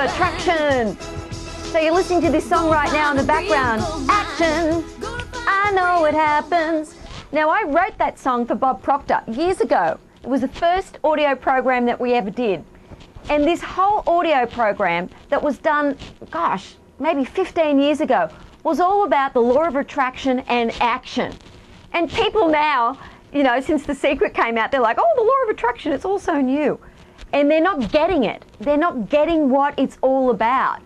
Attraction. So you're listening to this song right now in the background. Action. I know it happens. Now, I wrote that song for Bob Proctor years ago. It was the first audio program that we ever did. And this whole audio program that was done, gosh, maybe 15 years ago, was all about the law of attraction and action. And people now, you know, since The Secret came out, they're like, oh, the law of attraction, it's all so new. And they're not getting it. They're not getting what it's all about.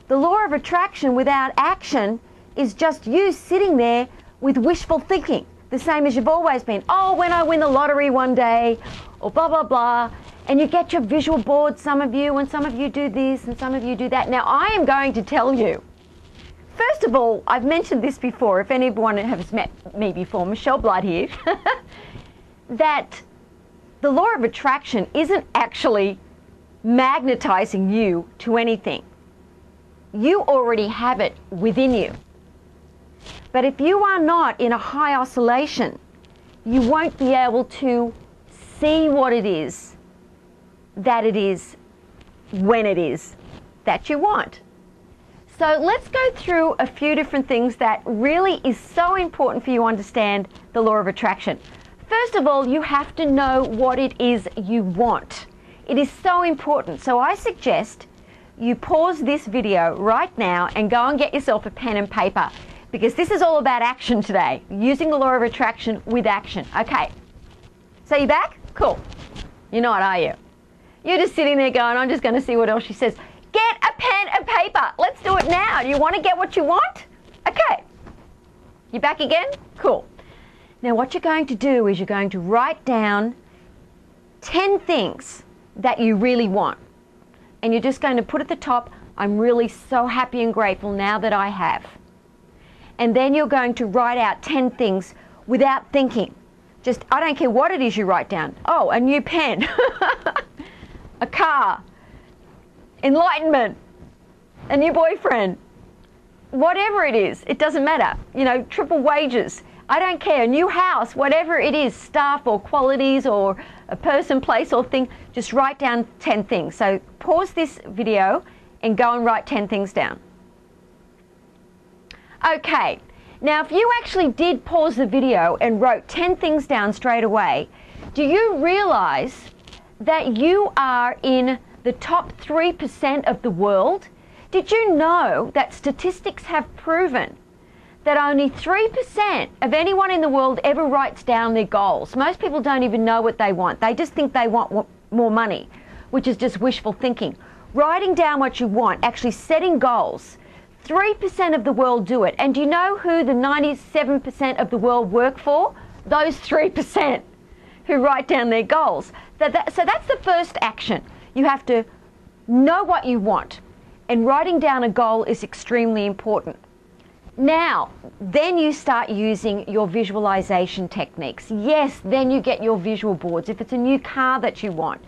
The law of attraction without action is just you sitting there with wishful thinking, the same as you've always been. Oh, when I win the lottery one day, or blah, blah, blah. And you get your visual board, some of you, and some of you do this, and some of you do that. Now, I am going to tell you, first of all, I've mentioned this before, if anyone has met me before, Michelle Blood here, that the law of attraction isn't actually magnetizing you to anything. You already have it within you. But if you are not in a high oscillation, you won't be able to see what it is that it is when it is that you want. So let's go through a few different things that really is so important for you to understand the law of attraction. First of all, you have to know what it is you want. It is so important. So I suggest you pause this video right now and go and get yourself a pen and paper, because this is all about action today, using the law of attraction with action. Okay, so you back? Cool. You're not, are you? You're just sitting there going, I'm just going to see what else she says. Get a pen and paper. Let's do it now. Do you want to get what you want? Okay. You back again? Cool. Now what you're going to do is you're going to write down 10 things that you really want. And you're just going to put at the top, I'm really so happy and grateful now that I have. And then you're going to write out 10 things without thinking. Just, I don't care what it is you write down. Oh, a new pen, a car, enlightenment, a new boyfriend, whatever it is, it doesn't matter. You know, triple wages, I don't care, a new house, whatever it is, staff or qualities or a person, place or thing, just write down 10 things. So pause this video and go and write 10 things down. Okay, now if you actually did pause the video and wrote 10 things down straight away, do you realize that you are in the top 3% of the world? Did you know that statistics have proven that only 3% of anyone in the world ever writes down their goals? Most people don't even know what they want. They just think they want more money, which is just wishful thinking. Writing down what you want, actually setting goals, 3% of the world do it. And do you know who the 97% of the world work for? Those 3% who write down their goals. So that's the first action. You have to know what you want, and writing down a goal is extremely important. Now, then you start using your visualization techniques. Yes, then you get your visual boards. If it's a new car that you want,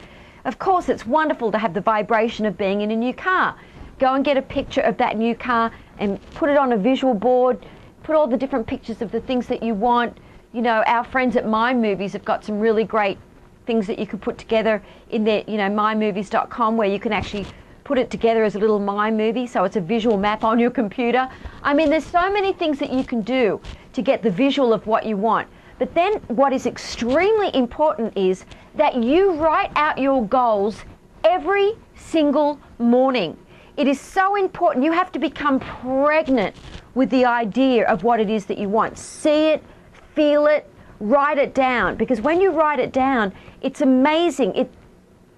of course, it's wonderful to have the vibration of being in a new car. Go and get a picture of that new car and put it on a visual board. Put all the different pictures of the things that you want. You know, our friends at My Movies have got some really great things that you can put together in their, you know, mymovies.com, where you can actually put it together as a little My Movie, so it's a visual map on your computer. I mean, there's so many things that you can do to get the visual of what you want. But then what is extremely important is that you write out your goals every single morning. It is so important. You have to become pregnant with the idea of what it is that you want. See it, feel it, write it down. Because when you write it down, it's amazing. It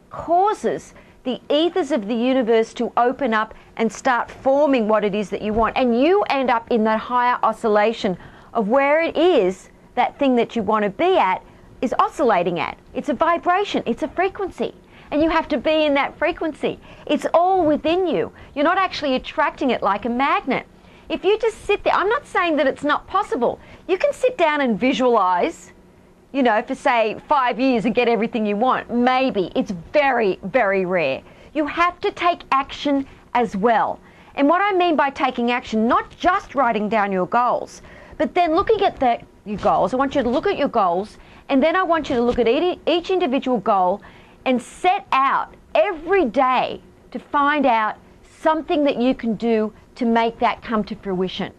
causes the ethers of the universe to open up and start forming what it is that you want. And you end up in that higher oscillation of where it is, that thing that you want to be at is oscillating at. It's a vibration, it's a frequency. And you have to be in that frequency. It's all within you. You're not actually attracting it like a magnet. If you just sit there, I'm not saying that it's not possible. You can sit down and visualize, you know, for say 5 years and get everything you want. Maybe. It's very, very rare. You have to take action as well. And what I mean by taking action, not just writing down your goals, but then looking at your goals. I want you to look at your goals, and then I want you to look at each individual goal and set out every day to find out something that you can do to make that come to fruition.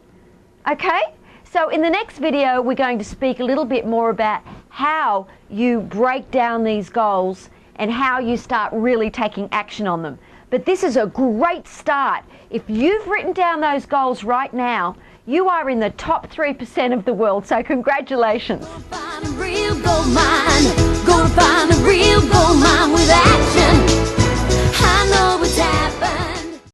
Okay? So in the next video, we're going to speak a little bit more about how you break down these goals and how you start really taking action on them. But this is a great start. If you've written down those goals right now, you are in the top 3% of the world, so congratulations. Gonna find a real gold mine. Gonna find a real gold mine with action. I know what's happened.